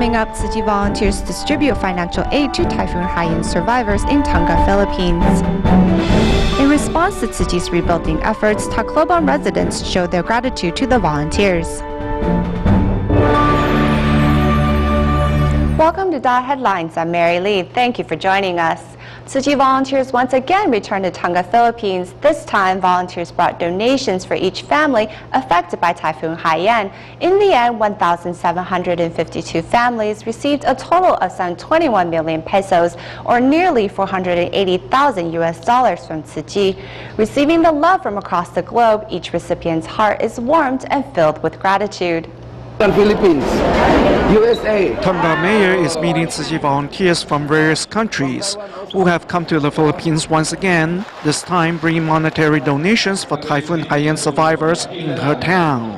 Coming up, Tzu Chi volunteers distribute financial aid to Typhoon Haiyan survivors in Tonga, Philippines. In response to Tzu Chi's rebuilding efforts, Tacloban residents showed their gratitude to the volunteers. Welcome to DaAi Headlines. I'm Mary Lee. Thank you for joining us. Tzu Chi volunteers once again returned to Tonga, Philippines. This time, volunteers brought donations for each family affected by Typhoon Haiyan. In the end, 1,752 families received a total of some 21 million pesos, or nearly $480,000 from Tzu Chi. Receiving the love from across the globe, each recipient's heart is warmed and filled with gratitude. Philippines, USA. Tonga Mayor is meeting Tzu Chi volunteers from various countries who have come to the Philippines once again, this time bringing monetary donations for Typhoon Haiyan survivors in her town.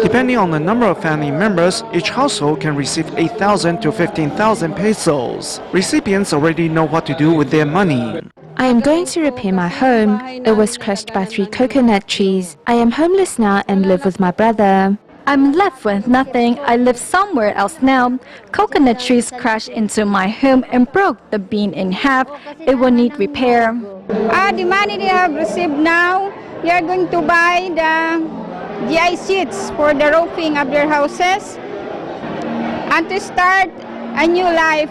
Depending on the number of family members, each household can receive 8,000 to 15,000 pesos. Recipients already know what to do with their money. I am going to repair my home. It was crushed by 3 coconut trees. I am homeless now and live with my brother. I'm left with nothing. I live somewhere else now. Coconut trees crashed into my home and broke the beam in half. It will need repair. The money they have received now, they are going to buy the DaAi sheets for the roofing of their houses and to start a new life.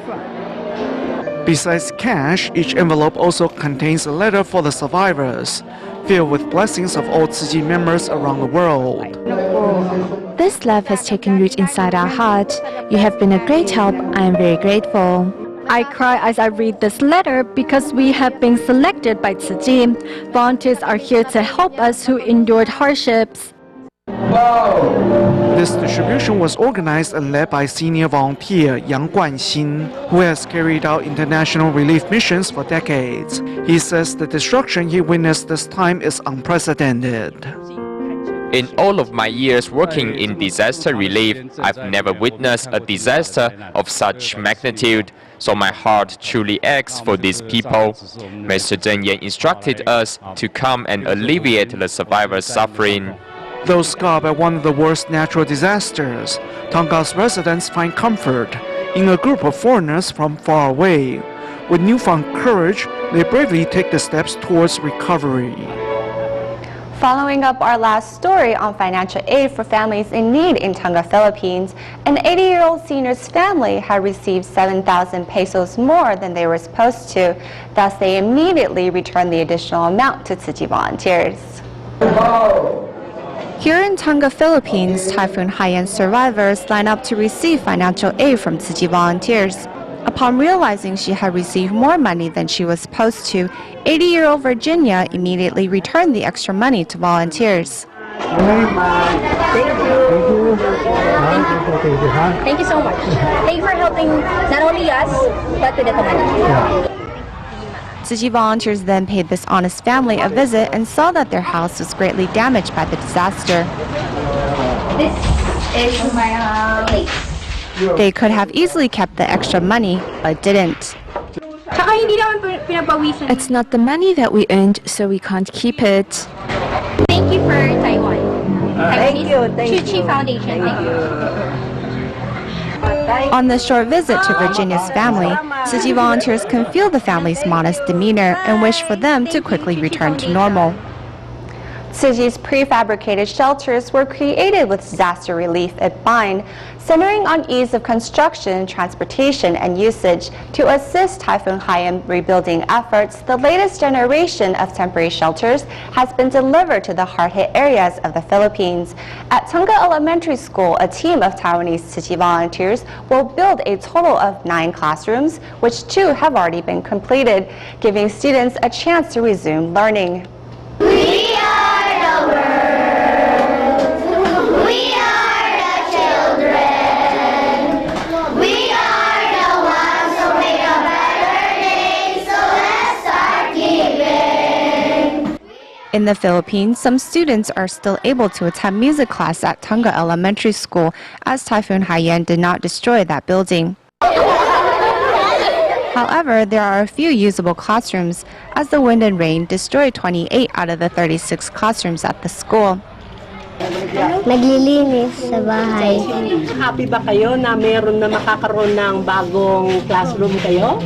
Besides cash, each envelope also contains a letter for the survivors, filled with blessings of all Tzu Chi members around the world. This love has taken root inside our heart. You have been a great help. I am very grateful. I cry as I read this letter because we have been selected by Tzu Chi. Volunteers are here to help us who endured hardships. This distribution was organized and led by senior volunteer Yang Guanxin, who has carried out international relief missions for decades. He says the destruction he witnessed this time is unprecedented. In all of my years working in disaster relief, I've never witnessed a disaster of such magnitude, so my heart truly aches for these people. Mr. Zheng Yan instructed us to come and alleviate the survivors' suffering. Though scarred by one of the worst natural disasters, Tonga's residents find comfort in a group of foreigners from far away. With newfound courage, they bravely take the steps towards recovery. Following up our last story on financial aid for families in need in Tonga, Philippines, an 80-year-old senior's family had received 7,000 pesos more than they were supposed to. Thus, they immediately returned the additional amount to Tzu Chi volunteers. Here in Tonga, Philippines, Typhoon Haiyan survivors line up to receive financial aid from Tzu Chi volunteers. Upon realizing she had received more money than she was supposed to, 80-year-old Virginia immediately returned the extra money to volunteers. Thank you so much. Thank you for helping not only us, but with the community. Tzu Chi volunteers then paid this honest family a visit and saw that their house was greatly damaged by the disaster. This is my place. They could have easily kept the extra money, but didn't. It's not the money that we earned, so we can't keep it. Thank you for Taiwan. Thank you. Tzu Chi Foundation. Thank you. On the short visit to Virginia's family, Tzu Chi volunteers can feel the family's modest demeanor and wish for them to quickly return to normal. Tzu Chi's prefabricated shelters were created with disaster relief in mind, centering on ease of construction, transportation, and usage. To assist Typhoon Haiyan rebuilding efforts, the latest generation of temporary shelters has been delivered to the hard-hit areas of the Philippines. At Tonga Elementary School, a team of Taiwanese Tzu Chi volunteers will build a total of 9 classrooms, which 2 have already been completed, giving students a chance to resume learning. We are the world. We are the children. We are the ones who make a better day, so let's start giving. In the Philippines, some students are still able to attend music class at Tonga Elementary School, as Typhoon Haiyan did not destroy that building. However, there are a few usable classrooms, as the wind and rain destroyed 28 out of the 36 classrooms at the school. Naglilinis sa bahay. Happy ba kayo na meron na makakaroon ng bagong classroom kayo?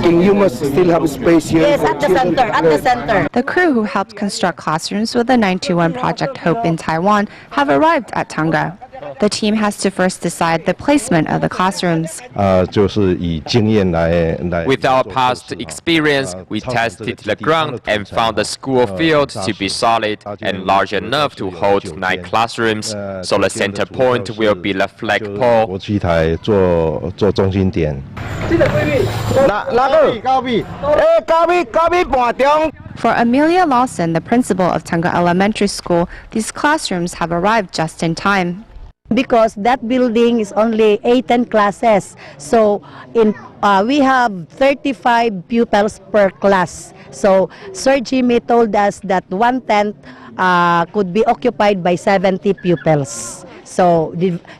You must still have space here. Yes, at the center, at the center. The crew who helped construct classrooms with the 921 Project Hope in Taiwan have arrived at Tonga. The team has to first decide the placement of the classrooms. With our past experience, we tested the ground and found the school field to be solid and large enough to hold 9 classrooms, so the center point will be the flagpole. For Amelia Lawson, the principal of Tonga Elementary School, these classrooms have arrived just in time. Because that building is only 18 classes, so we have 35 pupils per class. So Sir Jimmy told us that 1/10 could be occupied by 70 pupils. So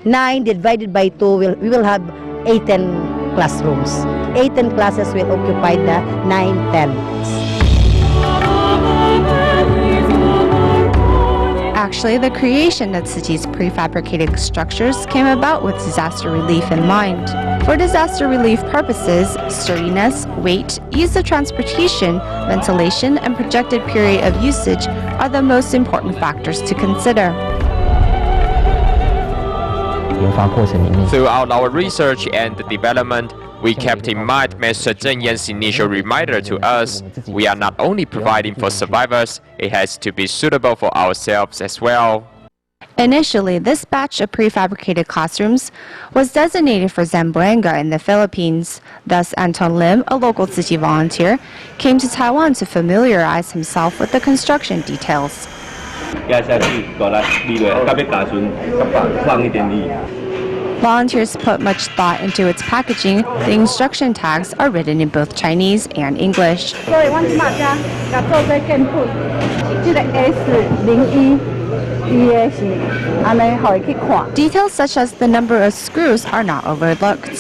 9 divided by 2, we will have 18 classrooms. 18 classes will occupy the 9/10. Actually, the creation of Tzuji's prefabricated structures came about with disaster relief in mind. For disaster relief purposes, sturdiness, weight, ease of transportation, ventilation, and projected period of usage are the most important factors to consider. Throughout our research and development, we kept in mind Mr. Zheng Yan's initial reminder to us, we are not only providing for survivors, it has to be suitable for ourselves as well. Initially, this batch of prefabricated classrooms was designated for Zamboanga in the Philippines. Thus, Anton Lim, a local Tzuji volunteer, came to Taiwan to familiarize himself with the construction details. Volunteers put much thought into its packaging. The instruction tags are written in both Chinese and English. Details such as the number of screws are not overlooked.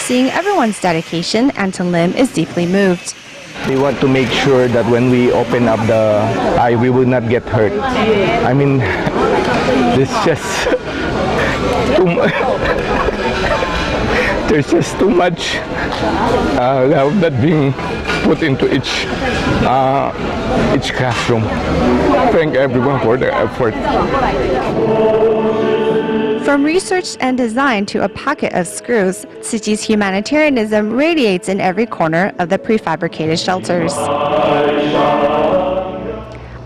Seeing everyone's dedication, Anton Lim is deeply moved. We want to make sure that when we open up the eye, we will not get hurt. I mean, there's just too much. There's just too much love that being put into each classroom. Thank everyone for their effort. From research and design to a packet of screws, Tzuji's humanitarianism radiates in every corner of the prefabricated shelters.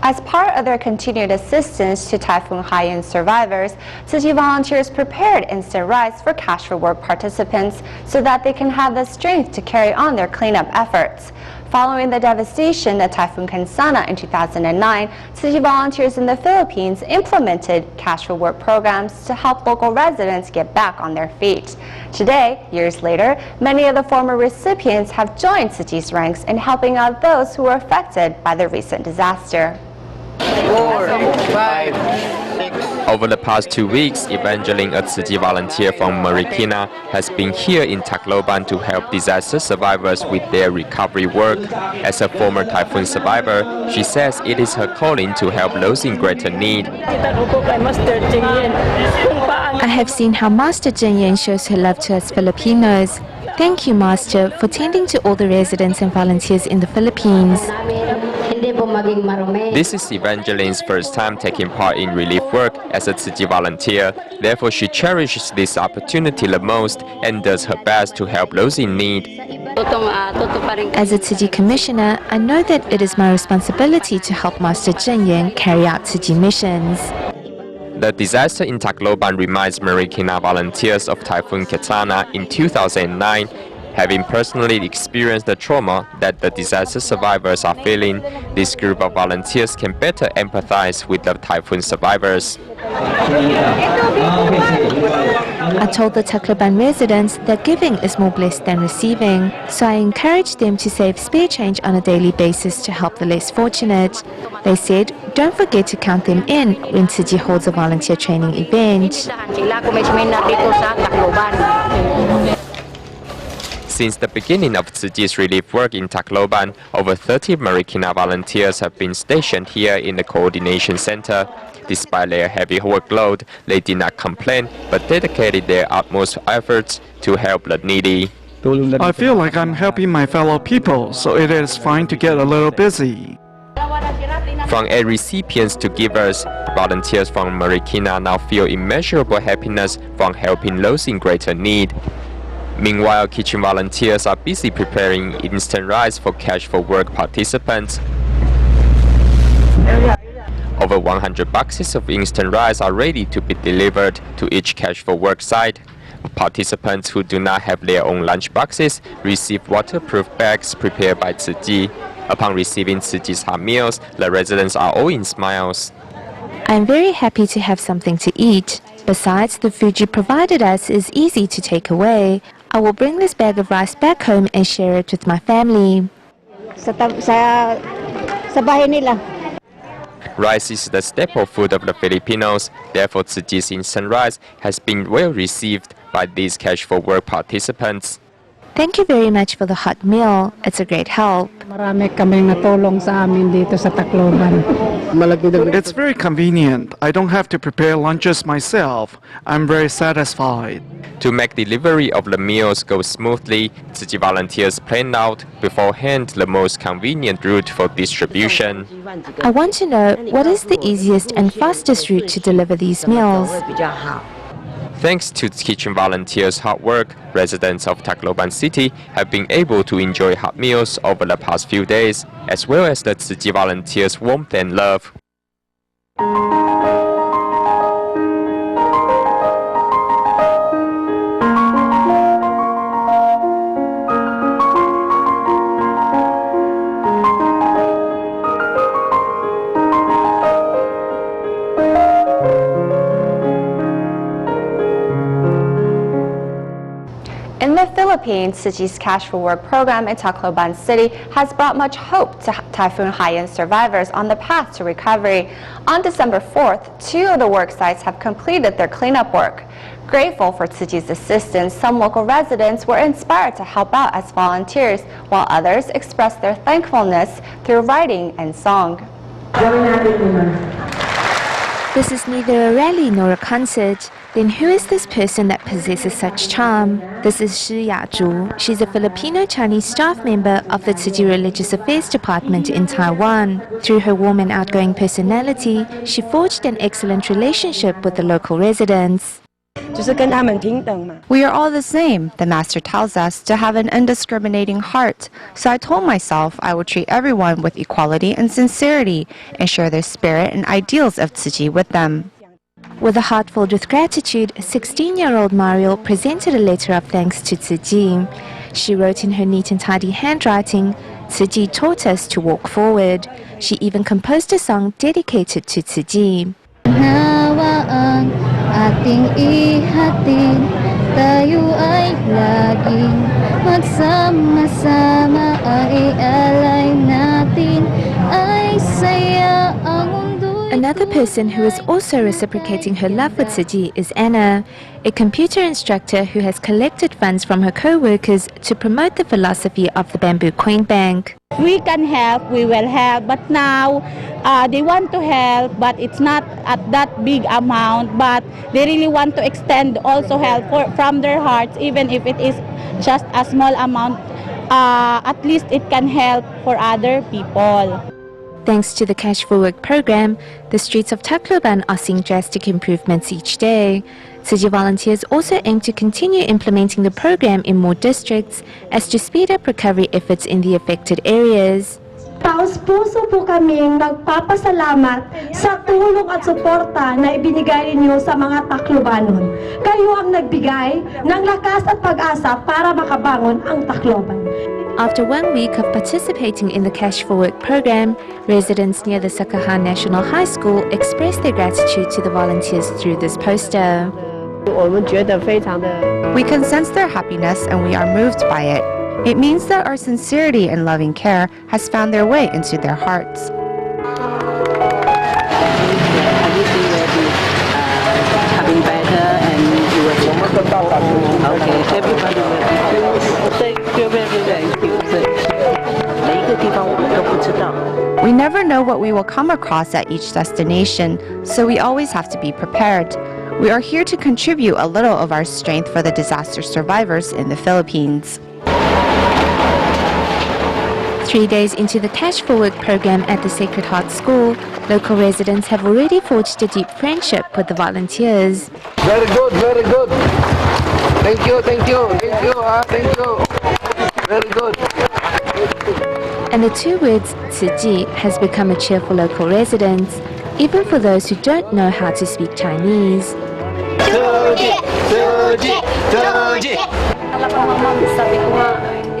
As part of their continued assistance to Typhoon Haiyan survivors, Tzuji volunteers prepared instant rice for Cash for Work participants so that they can have the strength to carry on their cleanup efforts. Following the devastation of Typhoon Kansana in 2009, Tzuji volunteers in the Philippines implemented Cash for Work programs to help local residents get back on their feet. Today, years later, many of the former recipients have joined Tzuji's ranks in helping out those who were affected by the recent disaster. 4, 5, 6. Over the past 2 weeks, Evangeline, a Tzuji volunteer from Marikina, has been here in Tacloban to help disaster survivors with their recovery work. As a former typhoon survivor, she says it is her calling to help those in greater need. I have seen how Master Zheng Yan shows her love to us Filipinos. Thank you, Master, for tending to all the residents and volunteers in the Philippines. This is Evangeline's first time taking part in relief work as a Tzuji volunteer. Therefore, she cherishes this opportunity the most and does her best to help those in need. As a Tzuji commissioner, I know that it is my responsibility to help Master Zheng Yan carry out Tzuji missions. The disaster in Tacloban reminds Marikina volunteers of Typhoon Kansana in 2009. Having personally experienced the trauma that the disaster survivors are feeling, this group of volunteers can better empathize with the typhoon survivors. I told the Tacloban residents that giving is more blessed than receiving, so I encouraged them to save spare change on a daily basis to help the less fortunate. They said, don't forget to count them in when Tzu Chi holds a volunteer training event. Since the beginning of Tzu Chi's relief work in Tacloban, over 30 Marikina volunteers have been stationed here in the coordination center. Despite their heavy workload, they did not complain but dedicated their utmost efforts to help the needy. I feel like I'm helping my fellow people, so it is fine to get a little busy. From aid recipients to givers, volunteers from Marikina now feel immeasurable happiness from helping those in greater need. Meanwhile, kitchen volunteers are busy preparing instant rice for Cash for Work participants. Over 100 boxes of instant rice are ready to be delivered to each Cash for Work site. Participants who do not have their own lunch boxes receive waterproof bags prepared by Tzu Chi. Upon receiving Tzu Chi's hot meals, the residents are all in smiles. I'm very happy to have something to eat. Besides, the food you provided us is easy to take away. I will bring this bag of rice back home and share it with my family. Sa bahay nila. Rice is the staple food of the Filipinos. Therefore, Tzu Chi's instant rice has been well received by these Cash for Work participants. Thank you very much for the hot meal. It's a great help. Marami kaming natulong sa amin dito sa Tacloban. It's very convenient. I don't have to prepare lunches myself. I'm very satisfied. To make delivery of the meals go smoothly, Tzu Chi volunteers planned out beforehand the most convenient route for distribution. I want to know what is the easiest and fastest route to deliver these meals. Thanks to kitchen volunteers' hard work, residents of Tacloban City have been able to enjoy hot meals over the past few days, as well as the Tzu Chi volunteers' warmth and love. In the Philippines, Tzu Chi's Cash for Work program in Tacloban City has brought much hope to Typhoon Haiyan survivors on the path to recovery. On December 4th, 2 of the work sites have completed their cleanup work. Grateful for Tzu Chi's assistance, some local residents were inspired to help out as volunteers, while others expressed their thankfulness through writing and song. This is neither a rally nor a concert. Then who is this person that possesses such charm? This is Shi Yazhu. She's a Filipino-Chinese staff member of the Tzu Chi Religious Affairs Department in Taiwan. Through her warm and outgoing personality, she forged an excellent relationship with the local residents. We are all the same, the master tells us, to have an undiscriminating heart. So I told myself I would treat everyone with equality and sincerity and share their spirit and ideals of Tzu Chi with them. With a heart filled with gratitude, 16-year-old Mariel presented a letter of thanks to Tzu Chi. She wrote in her neat and tidy handwriting, "Tzu Chi taught us to walk forward." She even composed a song dedicated to Tzu Chi. Nawa ang ating ihatid, tayo ay laging magsama-sama, ay alay natin, ay saya ang mundo. Another person who is also reciprocating her love for Tzu Chi is Anna, a computer instructor who has collected funds from her co-workers to promote the philosophy of the Bamboo Coin Bank. We can help, we will help, but now they want to help, but it's not at that big amount, but they really want to extend also help from their hearts, even if it is just a small amount, at least it can help for other people. Thanks to the Cash for Work program, the streets of Tacloban are seeing drastic improvements each day. Tzu Chi volunteers also aim to continue implementing the program in more districts as to speed up recovery efforts in the affected areas. Taos-puso po kaming nagpapasalamat sa tulong at suporta na ibinigay ninyo sa mga Taclobanon. Kayo ang nagbigay ng lakas at pag-asa para makabangon ang Tacloban. After 1 week of participating in the Cash for Work program, residents near the Sakahan National High School expressed their gratitude to the volunteers through this poster. We can sense their happiness and we are moved by it. It means that our sincerity and loving care has found their way into their hearts. what we will come across at each destination, so we always have to be prepared. We are here to contribute a little of our strength for the disaster survivors in the Philippines. 3 days into the Cash for Work program at the Sacred Heart School, local residents have already forged a deep friendship with the volunteers. Very good, very good. Thank you, thank you, thank you, thank you. Very good. And the two words "Tsuji" has become a cheer for local residents, even for those who don't know how to speak Chinese.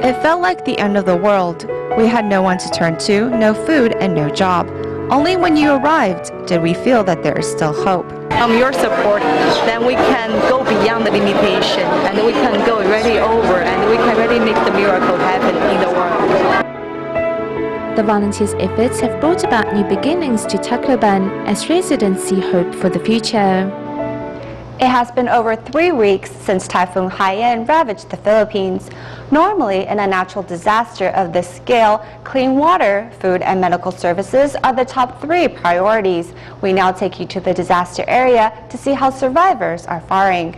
It felt like the end of the world. We had no one to turn to, no food, and no job. Only when you arrived did we feel that there is still hope. Your support, then we can go beyond the limitation, and we can go really over, and we can really make the miracle happen in the world. The volunteers' efforts have brought about new beginnings to Tacloban as residents see hope for the future. It has been over 3 weeks since Typhoon Haiyan ravaged the Philippines. Normally, in a natural disaster of this scale, clean water, food, and medical services are the top 3 priorities. We now take you to the disaster area to see how survivors are faring.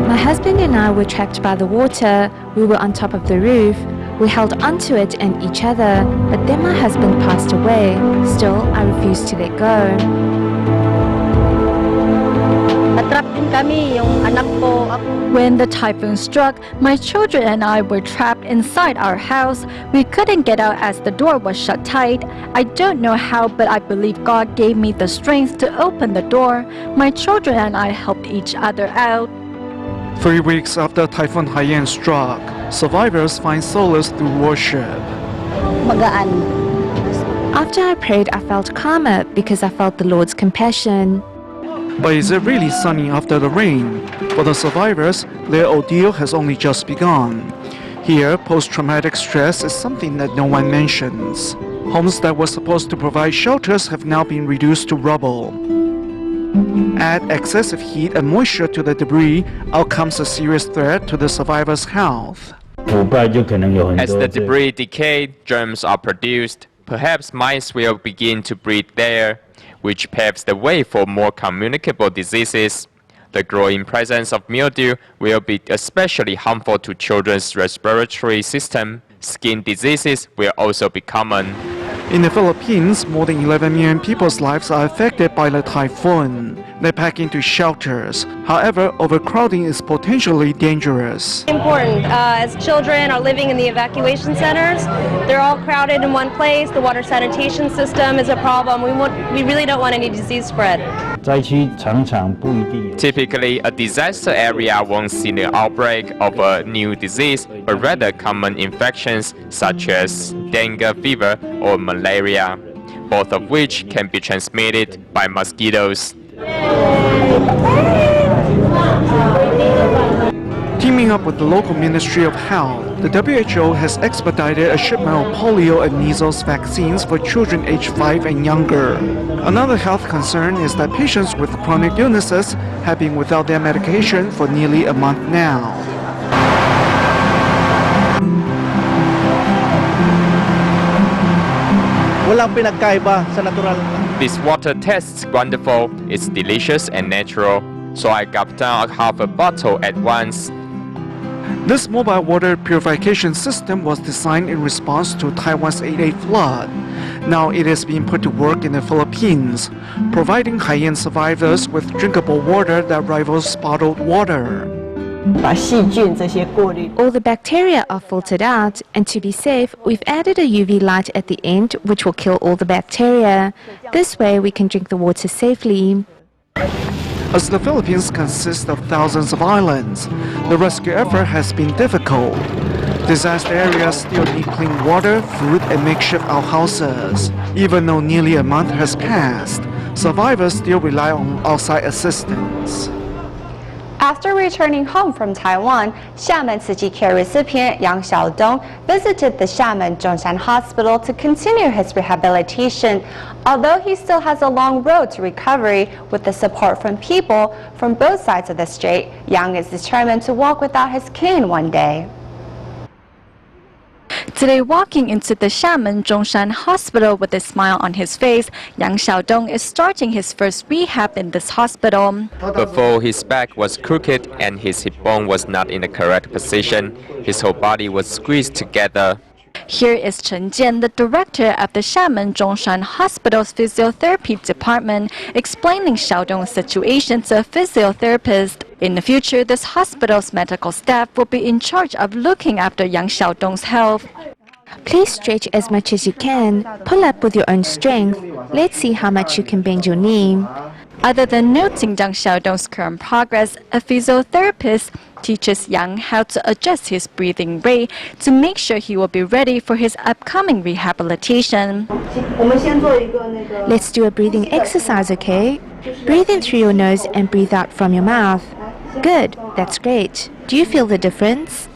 My husband and I were trapped by the water. We were on top of the roof. We held onto it and each other, but then my husband passed away. Still, I refused to let go. When the typhoon struck, my children and I were trapped inside our house. We couldn't get out as the door was shut tight. I don't know how, but I believe God gave me the strength to open the door. My children and I helped each other out. 3 weeks after Typhoon Haiyan struck, survivors find solace through worship. After I prayed, I felt calmer because I felt the Lord's compassion. But is it really sunny after the rain? For the survivors, their ordeal has only just begun. Here, post-traumatic stress is something that no one mentions. Homes that were supposed to provide shelters have now been reduced to rubble. Add excessive heat and moisture to the debris, out comes a serious threat to the survivors' health. As the debris decays, germs are produced. Perhaps mice will begin to breed there, which paves the way for more communicable diseases. The growing presence of mildew will be especially harmful to children's respiratory system. Skin diseases will also be common. In the Philippines, more than 11 million people's lives are affected by the typhoon. They pack into shelters. However, overcrowding is potentially dangerous. Important. As children are living in the evacuation centers, they're all crowded in one place. The water sanitation system is a problem. We really don't want any disease spread. Typically, a disaster area won't see the outbreak of a new disease, but rather common infections such as dengue fever or malaria, both of which can be transmitted by mosquitoes. Teaming up with the local Ministry of Health, the WHO has expedited a shipment of polio and measles vaccines for children aged 5 and younger. Another health concern is that patients with chronic illnesses have been without their medication for nearly a month now. This water tastes wonderful, it's delicious and natural, so I gulped down half a bottle at once. This mobile water purification system was designed in response to Taiwan's 8/8 flood. Now it is being put to work in the Philippines, providing Haiyan survivors with drinkable water that rivals bottled water. All the bacteria are filtered out, and to be safe, we've added a UV light at the end which will kill all the bacteria. This way we can drink the water safely. As the Philippines consists of thousands of islands, the rescue effort has been difficult. Disaster areas still need clean water, food, and makeshift outhouses. Even though nearly a month has passed, survivors still rely on outside assistance. After returning home from Taiwan, Xiamen Tzu Chi Care recipient Yang Xiaodong visited the Xiamen Zhongshan Hospital to continue his rehabilitation. Although he still has a long road to recovery, with the support from people from both sides of the strait, Yang is determined to walk without his cane one day. Today, walking into the Xiamen Zhongshan Hospital with a smile on his face, Yang Xiaodong is starting his first rehab in this hospital. Before, his back was crooked and his hip bone was not in the correct position. His whole body was squeezed together. Here is Chen Jian, the director of the Xiamen Zhongshan Hospital's physiotherapy department, explaining Xiaodong's situation to a physiotherapist. In the future, this hospital's medical staff will be in charge of looking after Yang Xiaodong's health. Please stretch as much as you can. Pull up with your own strength. Let's see how much you can bend your knee. Other than noting Yang Xiaodong's current progress, a physiotherapist teaches Yang how to adjust his breathing rate to make sure he will be ready for his upcoming rehabilitation. Let's do a breathing exercise, okay? Breathe in through your nose and breathe out from your mouth. Good, that's great. Do you feel the difference?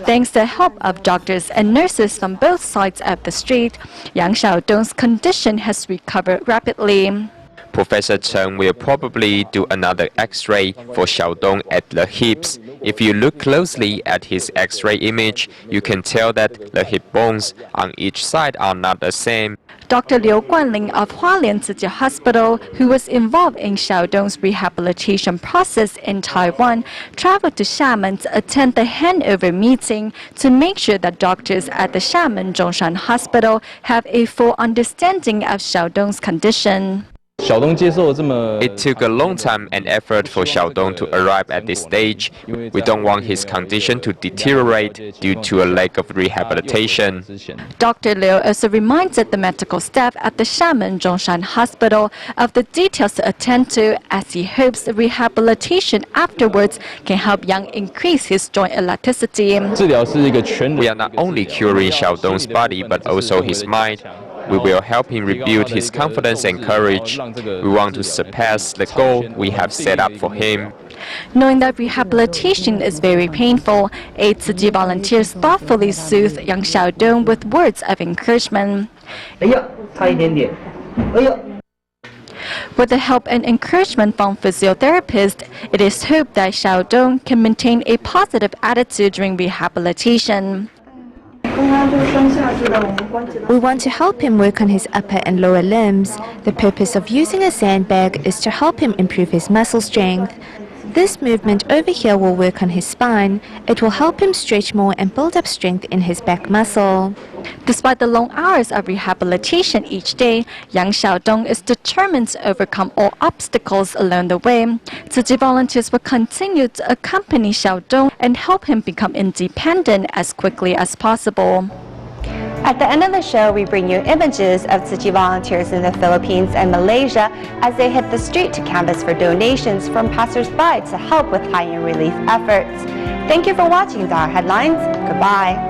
Thanks to the help of doctors and nurses from both sides of the street, Yang Xiaodong's condition has recovered rapidly. Professor Chen will probably do another X-ray for Xiaodong at the hips. If you look closely at his X-ray image, you can tell that the hip bones on each side are not the same. Dr. Liu Guanling of Hualien Tzu Chi Hospital, who was involved in Xiaodong's rehabilitation process in Taiwan, traveled to Xiamen to attend the handover meeting to make sure that doctors at the Xiamen Zhongshan Hospital have a full understanding of Xiaodong's condition. It took a long time and effort for Xiaodong to arrive at this stage. We don't want his condition to deteriorate due to a lack of rehabilitation. Dr. Liu also reminded the medical staff at the Xiamen Zhongshan Hospital of the details to attend to, as he hopes the rehabilitation afterwards can help Yang increase his joint elasticity. We are not only curing Xiaodong's body but also his mind. We will help him rebuild his confidence and courage. We want to surpass the goal we have set up for him. Knowing that rehabilitation is very painful, 8 Tzu Chi volunteers thoughtfully soothed Yang Xiaodong with words of encouragement. With the help and encouragement from physiotherapists, it is hoped that Xiaodong can maintain a positive attitude during rehabilitation. We want to help him work on his upper and lower limbs. The purpose of using a sandbag is to help him improve his muscle strength. This movement over here will work on his spine. It will help him stretch more and build up strength in his back muscle. Despite the long hours of rehabilitation each day, Yang Xiaodong is determined to overcome all obstacles along the way. Tzu Chi volunteers will continue to accompany Xiaodong and help him become independent as quickly as possible. At the end of the show, we bring you images of Tzu Chi volunteers in the Philippines and Malaysia as they hit the street to canvass for donations from passers-by to help with high-end relief efforts. Thank you for watching DaAi Headlines. Goodbye.